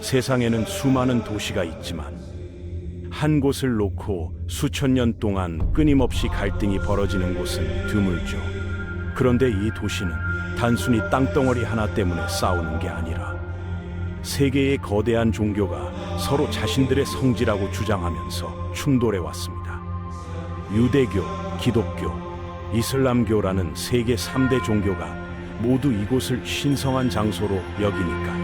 세상에는 수많은 도시가 있지만 한 곳을 놓고 수천 년 동안 끊임없이 갈등이 벌어지는 곳은 드물죠. 그런데 이 도시는 단순히 땅덩어리 하나 때문에 싸우는 게 아니라 세계의 거대한 종교가 서로 자신들의 성지라고 주장하면서 충돌해 왔습니다. 유대교, 기독교, 이슬람교라는 세계 3대 종교가 모두 이곳을 신성한 장소로 여기니까요.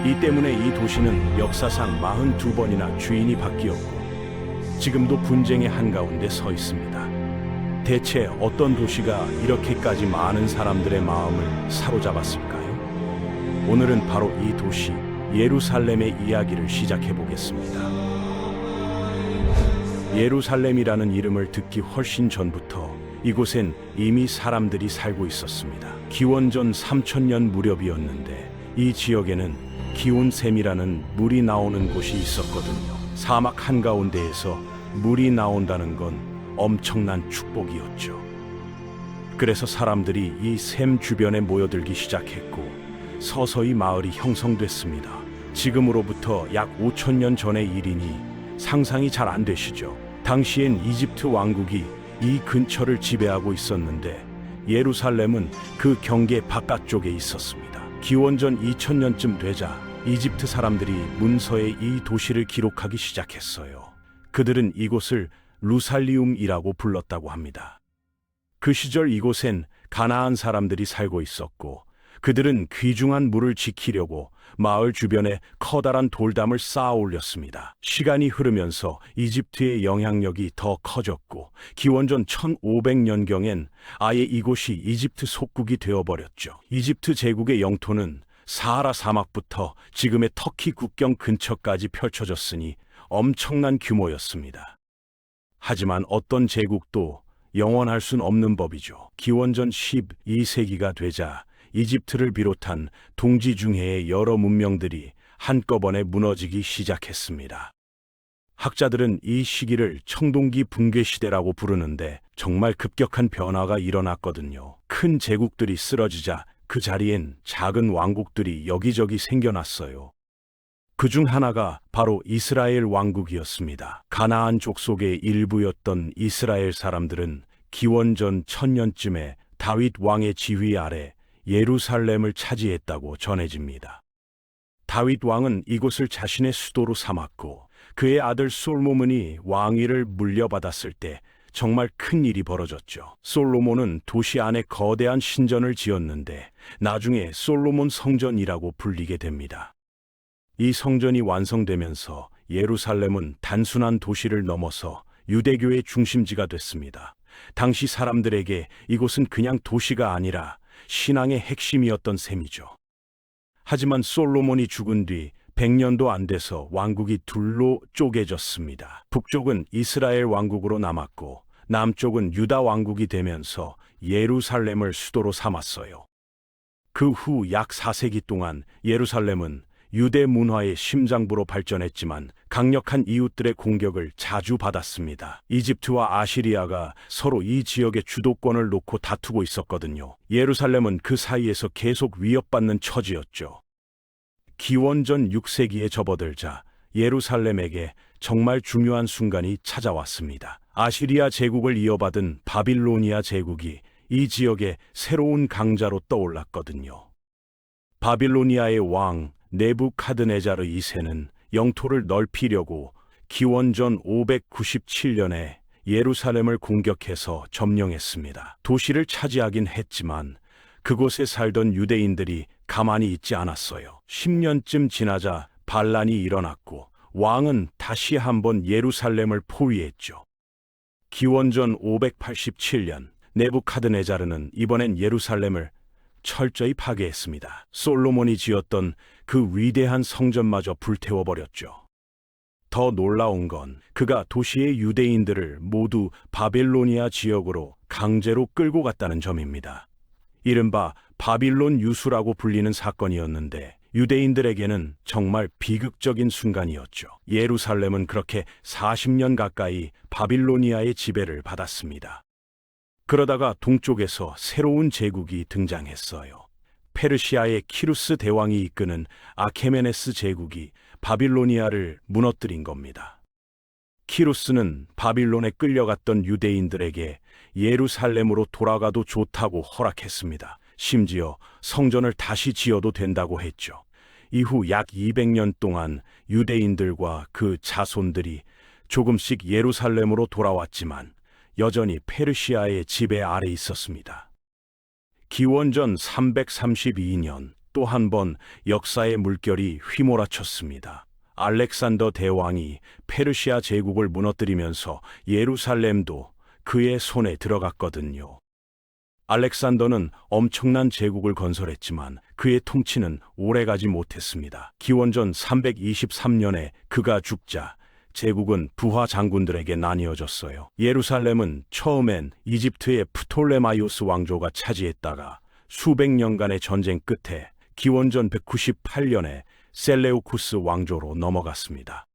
이 때문에 이 도시는 역사상 42번이나 주인이 바뀌었고 지금도 분쟁의 한가운데 서 있습니다. 대체 어떤 도시가 이렇게까지 많은 사람들의 마음을 사로잡았을까요? 오늘은 바로 이 도시 예루살렘의 이야기를 시작해 보겠습니다. 예루살렘이라는 이름을 듣기 훨씬 전부터 이곳엔 이미 사람들이 살고 있었습니다. 기원전 3000년 무렵이었는데 이 지역에는 기온샘이라는 물이 나오는 곳이 있었거든요. 사막 한가운데에서 물이 나온다는 건 엄청난 축복이었죠. 그래서 사람들이 이 샘 주변에 모여들기 시작했고 서서히 마을이 형성됐습니다. 지금으로부터 약 5000년 전의 일이니 상상이 잘 안 되시죠? 당시엔 이집트 왕국이 이 근처를 지배하고 있었는데 예루살렘은 그 경계 바깥쪽에 있었습니다. 기원전 2000년쯤 되자 이집트 사람들이 문서에 이 도시를 기록하기 시작했어요. 그들은 이곳을 루살리움이라고 불렀다고 합니다. 그 시절 이곳엔 가나안 사람들이 살고 있었고 그들은 귀중한 물을 지키려고 마을 주변에 커다란 돌담을 쌓아 올렸습니다. 시간이 흐르면서 이집트의 영향력이 더 커졌고 기원전 1500년경엔 아예 이곳이 이집트 속국이 되어버렸죠. 이집트 제국의 영토는 사하라 사막부터 지금의 터키 국경 근처까지 펼쳐졌으니 엄청난 규모였습니다. 하지만 어떤 제국도 영원할 순 없는 법이죠. 기원전 12세기가 되자 이집트를 비롯한 동지 중해의 여러 문명들이 한꺼번에 무너지기 시작했습니다. 학자들은 이 시기를 청동기 붕괴 시대라고 부르는데 정말 급격한 변화가 일어났거든요. 큰 제국들이 쓰러지자 그 자리엔 작은 왕국들이 여기저기 생겨났어요. 그중 하나가 바로 이스라엘 왕국이었습니다. 가나안 족속의 일부였던 이스라엘 사람들은 기원전 1000년쯤에 다윗 왕의 지휘 아래 예루살렘을 차지했다고 전해집니다. 다윗 왕은 이곳을 자신의 수도로 삼았고 그의 아들 솔로몬이 왕위를 물려받았을 때 정말 큰 일이 벌어졌죠. 솔로몬은 도시 안에 거대한 신전을 지었는데 나중에 솔로몬 성전이라고 불리게 됩니다. 이 성전이 완성되면서 예루살렘은 단순한 도시를 넘어서 유대교의 중심지가 됐습니다. 당시 사람들에게 이곳은 그냥 도시가 아니라 신앙의 핵심이었던 셈이죠. 하지만 솔로몬이 죽은 뒤 100년도 안 돼서 왕국이 둘로 쪼개졌습니다. 북쪽은 이스라엘 왕국으로 남았고 남쪽은 유다 왕국이 되면서 예루살렘을 수도로 삼았어요. 그 후 약 4세기 동안 예루살렘은 유대 문화의 심장부로 발전했지만 강력한 이웃들의 공격을 자주 받았습니다. 이집트와 아시리아가 서로 이 지역의 주도권을 놓고 다투고 있었거든요. 예루살렘은 그 사이에서 계속 위협받는 처지였죠. 기원전 6세기에 접어들자 예루살렘에게 정말 중요한 순간이 찾아왔습니다. 아시리아 제국을 이어받은 바빌로니아 제국이 이 지역의 새로운 강자로 떠올랐거든요. 바빌로니아의 왕 네부카드네자르 2세는 영토를 넓히려고 기원전 597년에 예루살렘을 공격해서 점령했습니다. 도시를 차지하긴 했지만 그곳에 살던 유대인들이 가만히 있지 않았어요. 10년쯤 지나자 반란이 일어났고 왕은 다시 한번 예루살렘을 포위했죠. 기원전 587년 네부카드네자르는 이번엔 예루살렘을 철저히 파괴했습니다. 솔로몬이 지었던 그 위대한 성전마저 불태워버렸죠. 더 놀라운 건 그가 도시의 유대인들을 모두 바빌로니아 지역으로 강제로 끌고 갔다는 점입니다. 이른바 바빌론 유수라고 불리는 사건이었는데 유대인들에게는 정말 비극적인 순간이었죠. 예루살렘은 그렇게 40년 가까이 바빌로니아의 지배를 받았습니다. 그러다가 동쪽에서 새로운 제국이 등장했어요. 페르시아의 키루스 대왕이 이끄는 아케메네스 제국이 바빌로니아를 무너뜨린 겁니다. 키루스는 바빌론에 끌려갔던 유대인들에게 예루살렘으로 돌아가도 좋다고 허락했습니다. 심지어 성전을 다시 지어도 된다고 했죠. 이후 약 200년 동안 유대인들과 그 자손들이 조금씩 예루살렘으로 돌아왔지만 여전히 페르시아의 지배 아래 있었습니다. 기원전 332년 또 한 번 역사의 물결이 휘몰아쳤습니다. 알렉산더 대왕이 페르시아 제국을 무너뜨리면서 예루살렘도 그의 손에 들어갔거든요. 알렉산더는 엄청난 제국을 건설했지만 그의 통치는 오래가지 못했습니다. 기원전 323년에 그가 죽자 제국은 부하 장군들에게 나뉘어졌어요. 예루살렘은 처음엔 이집트의 프톨레마이오스 왕조가 차지했다가 수백 년간의 전쟁 끝에 기원전 198년에 셀레우쿠스 왕조로 넘어갔습니다.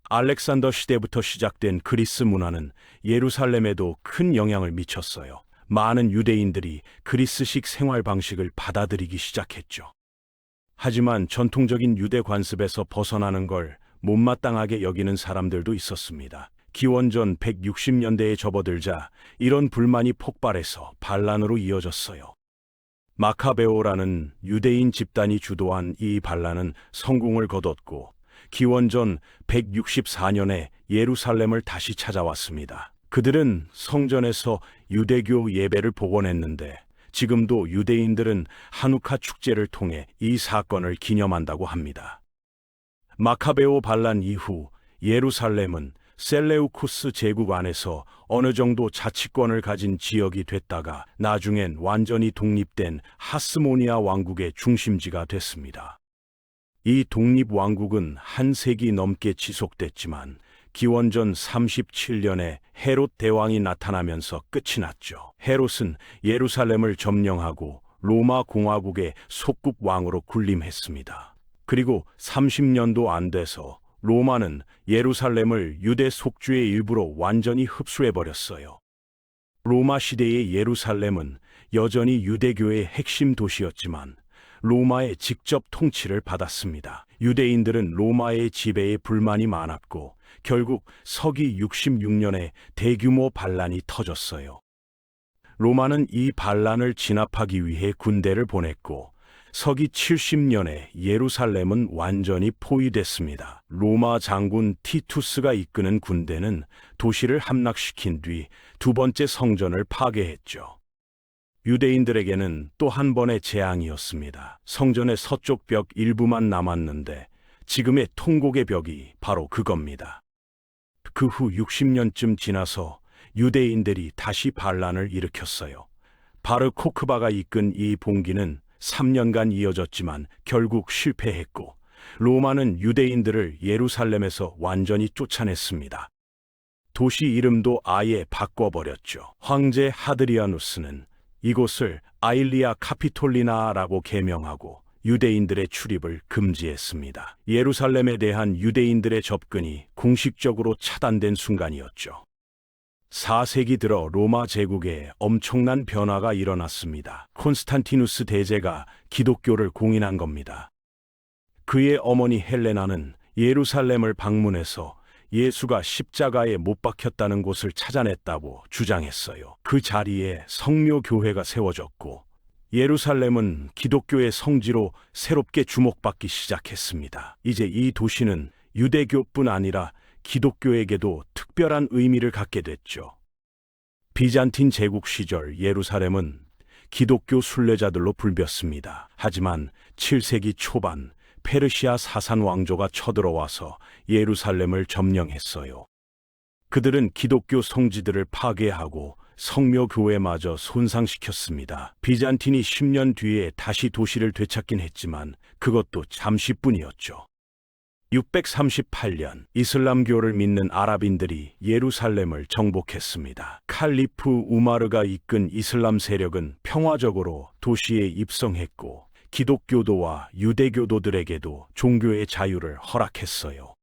알렉산더 시대부터 시작된 그리스 문화는 예루살렘에도 큰 영향을 미쳤어요. 많은 유대인들이 그리스식 생활 방식을 받아들이기 시작했죠. 하지만 전통적인 유대 관습에서 벗어나는 걸 못마땅하게 여기는 사람들도 있었습니다. 기원전 160년대에 접어들자 이런 불만이 폭발해서 반란으로 이어졌어요. 마카베오라는 유대인 집단이 주도한 이 반란은 성공을 거뒀고 기원전 164년에 예루살렘을 다시 찾아왔습니다. 그들은 성전에서 유대교 예배를 복원했는데 지금도 유대인들은 하누카 축제를 통해 이 사건을 기념한다고 합니다. 마카베오 반란 이후 예루살렘은 셀레우쿠스 제국 안에서 어느 정도 자치권을 가진 지역이 됐다가 나중엔 완전히 독립된 하스모니아 왕국의 중심지가 됐습니다. 이 독립왕국은 한 세기 넘게 지속됐지만 기원전 37년에 헤롯 대왕이 나타나면서 끝이 났죠. 헤롯은 예루살렘을 점령하고 로마 공화국의 속국 왕으로 군림했습니다. 그리고 30년도 안 돼서 로마는 예루살렘을 유대 속주의 일부로 완전히 흡수해버렸어요. 로마 시대의 예루살렘은 여전히 유대교의 핵심 도시였지만 로마의 직접 통치를 받았습니다. 유대인들은 로마의 지배에 불만이 많았고 결국 서기 66년에 대규모 반란이 터졌어요. 로마는 이 반란을 진압하기 위해 군대를 보냈고 서기 70년에 예루살렘은 완전히 포위됐습니다. 로마 장군 티투스가 이끄는 군대는 도시를 함락시킨 뒤 두 번째 성전을 파괴했죠. 유대인들에게는 또 한 번의 재앙이었습니다. 성전의 서쪽 벽 일부만 남았는데 지금의 통곡의 벽이 바로 그겁니다. 그 후 60년쯤 지나서 유대인들이 다시 반란을 일으켰어요. 바르 코크바가 이끈 이 봉기는 3년간 이어졌지만 결국 실패했고 로마는 유대인들을 예루살렘에서 완전히 쫓아냈습니다. 도시 이름도 아예 바꿔버렸죠. 황제 하드리아누스는 이곳을 아일리아 카피톨리나라고 계명하고 유대인들의 출입을 금지했습니다. 예루살렘에 대한 유대인들의 접근이 공식적으로 차단된 순간이었죠. 4세기 들어 로마 제국에 엄청난 변화가 일어났습니다. 콘스탄티누스 대제가 기독교를 공인한 겁니다. 그의 어머니 헬레나는 예루살렘을 방문해서 예수가 십자가에 못 박혔다는 곳을 찾아냈다고 주장했어요. 그 자리에 성묘교회가 세워졌고 예루살렘은 기독교의 성지로 새롭게 주목받기 시작했습니다. 이제 이 도시는 유대교뿐 아니라 기독교에게도 특별한 의미를 갖게 됐죠. 비잔틴 제국 시절 예루살렘은 기독교 순례자들로 불렸습니다. 하지만 7세기 초반 페르시아 사산 왕조가 쳐들어와서 예루살렘을 점령했어요. 그들은 기독교 성지들을 파괴하고 성묘교회마저 손상시켰습니다. 비잔틴이 10년 뒤에 다시 도시를 되찾긴 했지만 그것도 잠시뿐이었죠. 638년 이슬람교를 믿는 아랍인들이 예루살렘을 정복했습니다. 칼리프 우마르가 이끈 이슬람 세력은 평화적으로 도시에 입성했고 기독교도와 유대교도들에게도 종교의 자유를 허락했어요.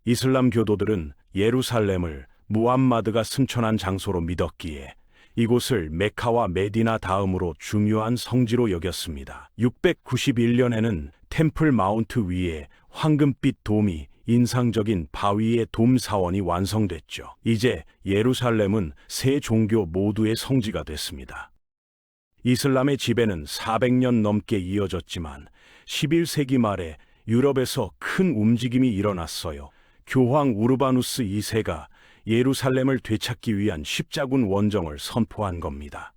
이슬람 교도들은 예루살렘을 무함마드가 승천한 장소로 믿었기에 이곳을 메카와 메디나 다음으로 중요한 성지로 여겼습니다. 691년에는 템플 마운트 위에 황금빛 돔이 인상적인 바위의 돔 사원이 완성됐죠. 이제 예루살렘은 세 종교 모두의 성지가 됐습니다. 이슬람의 지배는 400년 넘게 이어졌지만 11세기 말에 유럽에서 큰 움직임이 일어났어요. 교황 우르바누스 2세가 예루살렘을 되찾기 위한 십자군 원정을 선포한 겁니다.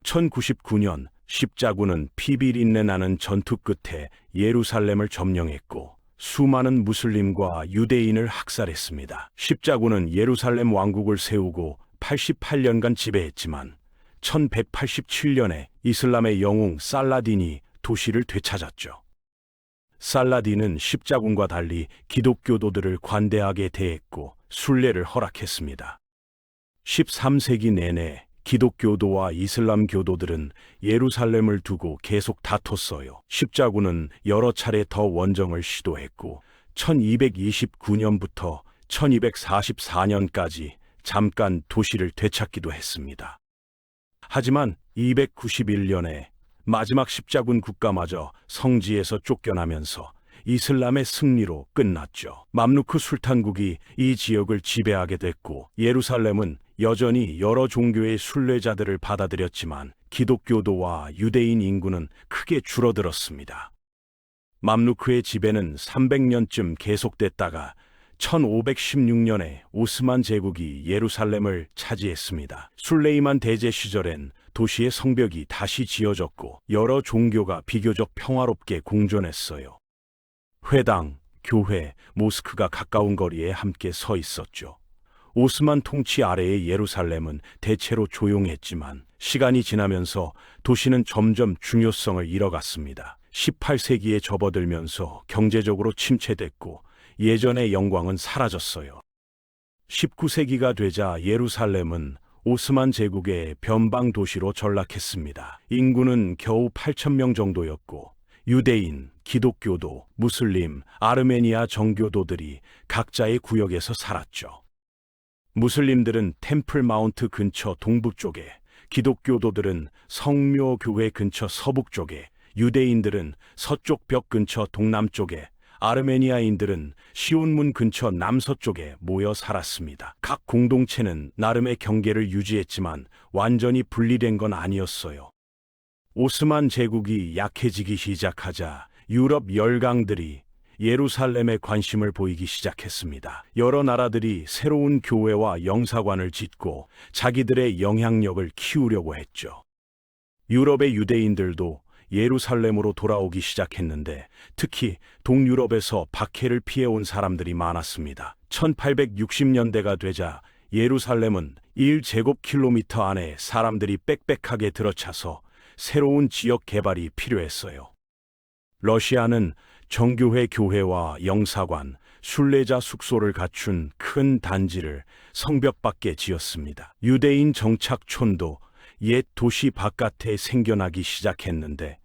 1099년 십자군은 피비린내 나는 전투 끝에 예루살렘을 점령했고 수많은 무슬림과 유대인을 학살했습니다. 십자군은 예루살렘 왕국을 세우고 88년간 지배했지만 1187년에 이슬람의 영웅 살라딘이 도시를 되찾았죠. 살라딘은 십자군과 달리 기독교도들을 관대하게 대했고 순례를 허락했습니다. 13세기 내내 기독교도와 이슬람 교도들은 예루살렘을 두고 계속 다퉜어요. 십자군은 여러 차례 더 원정을 시도했고 1229년부터 1244년까지 잠깐 도시를 되찾기도 했습니다. 하지만 291년에 마지막 십자군 국가마저 성지에서 쫓겨나면서 이슬람의 승리로 끝났죠. 맘루크 술탄국이 이 지역을 지배하게 됐고 예루살렘은 여전히 여러 종교의 순례자들을 받아들였지만 기독교도와 유대인 인구는 크게 줄어들었습니다. 맘루크의 지배는 300년쯤 계속됐다가 1516년에 오스만 제국이 예루살렘을 차지했습니다. 술레이만 대제 시절엔 도시의 성벽이 다시 지어졌고 여러 종교가 비교적 평화롭게 공존했어요. 회당, 교회, 모스크가 가까운 거리에 함께 서 있었죠. 오스만 통치 아래의 예루살렘은 대체로 조용했지만 시간이 지나면서 도시는 점점 중요성을 잃어갔습니다. 18세기에 접어들면서 경제적으로 침체됐고 예전의 영광은 사라졌어요. 19세기가 되자 예루살렘은 오스만 제국의 변방 도시로 전락했습니다. 인구는 겨우 8,000명 정도였고 유대인, 기독교도, 무슬림, 아르메니아 정교도들이 각자의 구역에서 살았죠. 무슬림들은 템플 마운트 근처 동북쪽에, 기독교도들은 성묘 교회 근처 서북쪽에, 유대인들은 서쪽 벽 근처 동남쪽에, 아르메니아인들은 시온문 근처 남서쪽에 모여 살았습니다. 각 공동체는 나름의 경계를 유지했지만 완전히 분리된 건 아니었어요. 오스만 제국이 약해지기 시작하자 유럽 열강들이 예루살렘에 관심을 보이기 시작했습니다. 여러 나라들이 새로운 교회와 영사관을 짓고 자기들의 영향력을 키우려고 했죠. 유럽의 유대인들도 예루살렘으로 돌아오기 시작했는데 특히 동유럽에서 박해를 피해온 사람들이 많았습니다. 1860년대가 되자 예루살렘은 1제곱킬로미터 안에 사람들이 빽빽하게 들어차서 새로운 지역 개발이 필요했어요. 러시아는 정교회 교회와 영사관, 순례자 숙소를 갖춘 큰 단지를 성벽 밖에 지었습니다. 유대인 정착촌도 옛 도시 바깥에 생겨나기 시작했는데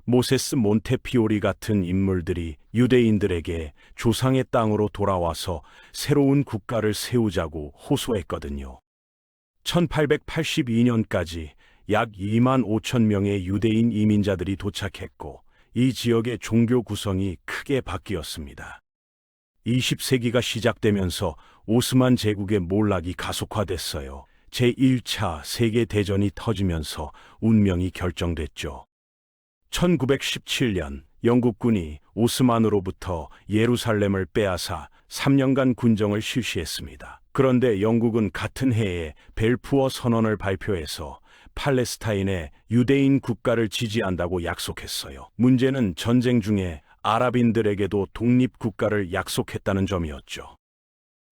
모세스 몬테피오리 같은 인물들이 유대인들에게 조상의 땅으로 돌아와서 새로운 국가를 세우자고 호소했거든요. 1882년까지 약 2만 5천 명의 유대인 이민자들이 도착했고 이 지역의 종교 구성이 크게 바뀌었습니다. 20세기가 시작되면서 오스만 제국의 몰락이 가속화됐어요. 제1차 세계대전이 터지면서 운명이 결정됐죠. 1917년 영국군이 오스만으로부터 예루살렘을 빼앗아 3년간 군정을 실시했습니다. 그런데 영국은 같은 해에 벨푸어 선언을 발표해서 팔레스타인에 유대인 국가를 지지한다고 약속했어요. 문제는 전쟁 중에 아랍인들에게도 독립국가를 약속했다는 점이었죠.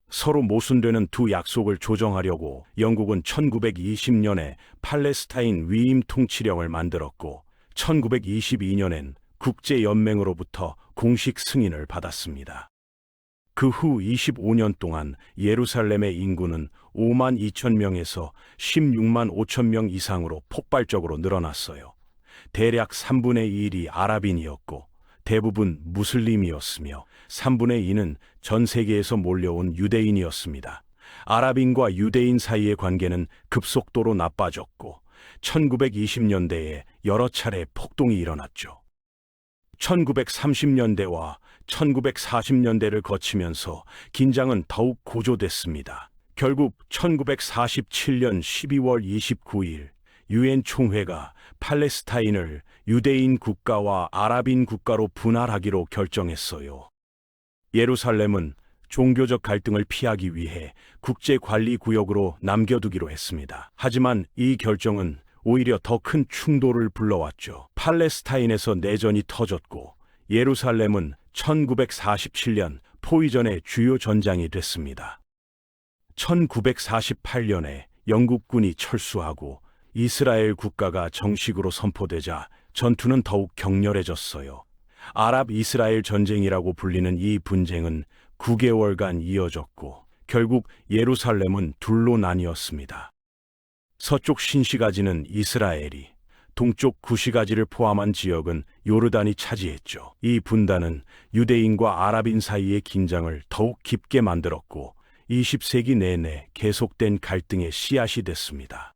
서로 모순되는 두 약속을 조정하려고 영국은 1920년에 팔레스타인 위임 통치령을 만들었고 1922년엔 국제연맹으로부터 공식 승인을 받았습니다. 그 후 25년 동안 예루살렘의 인구는 5만 2천 명에서 16만 5천 명 이상으로 폭발적으로 늘어났어요. 대략 3분의 1이 아랍인이었고 대부분 무슬림이었으며 3분의 2는 전 세계에서 몰려온 유대인이었습니다. 아랍인과 유대인 사이의 관계는 급속도로 나빠졌고 1920년대에 여러 차례 폭동이 일어났죠. 1930년대와 1940년대를 거치면서 긴장은 더욱 고조됐습니다. 결국 1947년 12월 29일 유엔 총회가 팔레스타인을 유대인 국가와 아랍인 국가로 분할하기로 결정했어요. 예루살렘은 종교적 갈등을 피하기 위해 국제관리구역으로 남겨두기로 했습니다. 하지만 이 결정은 오히려 더 큰 충돌을 불러왔죠. 팔레스타인에서 내전이 터졌고 예루살렘은 1947년 포위전의 주요 전장이 됐습니다. 1948년에 영국군이 철수하고 이스라엘 국가가 정식으로 선포되자 전투는 더욱 격렬해졌어요. 아랍 이스라엘 전쟁이라고 불리는 이 분쟁은 9개월간 이어졌고 결국 예루살렘은 둘로 나뉘었습니다. 서쪽 신시가지는 이스라엘이, 동쪽 구시가지를 포함한 지역은 요르단이 차지했죠. 이 분단은 유대인과 아랍인 사이의 긴장을 더욱 깊게 만들었고 20세기 내내 계속된 갈등의 씨앗이 됐습니다.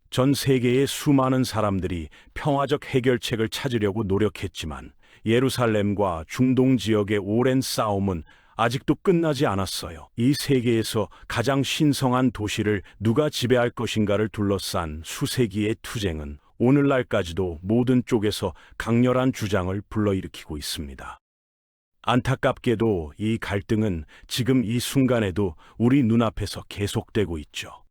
전 세계의 수많은 사람들이 평화적 해결책을 찾으려고 노력했지만 예루살렘과 중동 지역의 오랜 싸움은 아직도 끝나지 않았어요. 이 세계에서 가장 신성한 도시를 누가 지배할 것인가를 둘러싼 수세기의 투쟁은 오늘날까지도 모든 쪽에서 강렬한 주장을 불러일으키고 있습니다. 안타깝게도 이 갈등은 지금 이 순간에도 우리 눈앞에서 계속되고 있죠.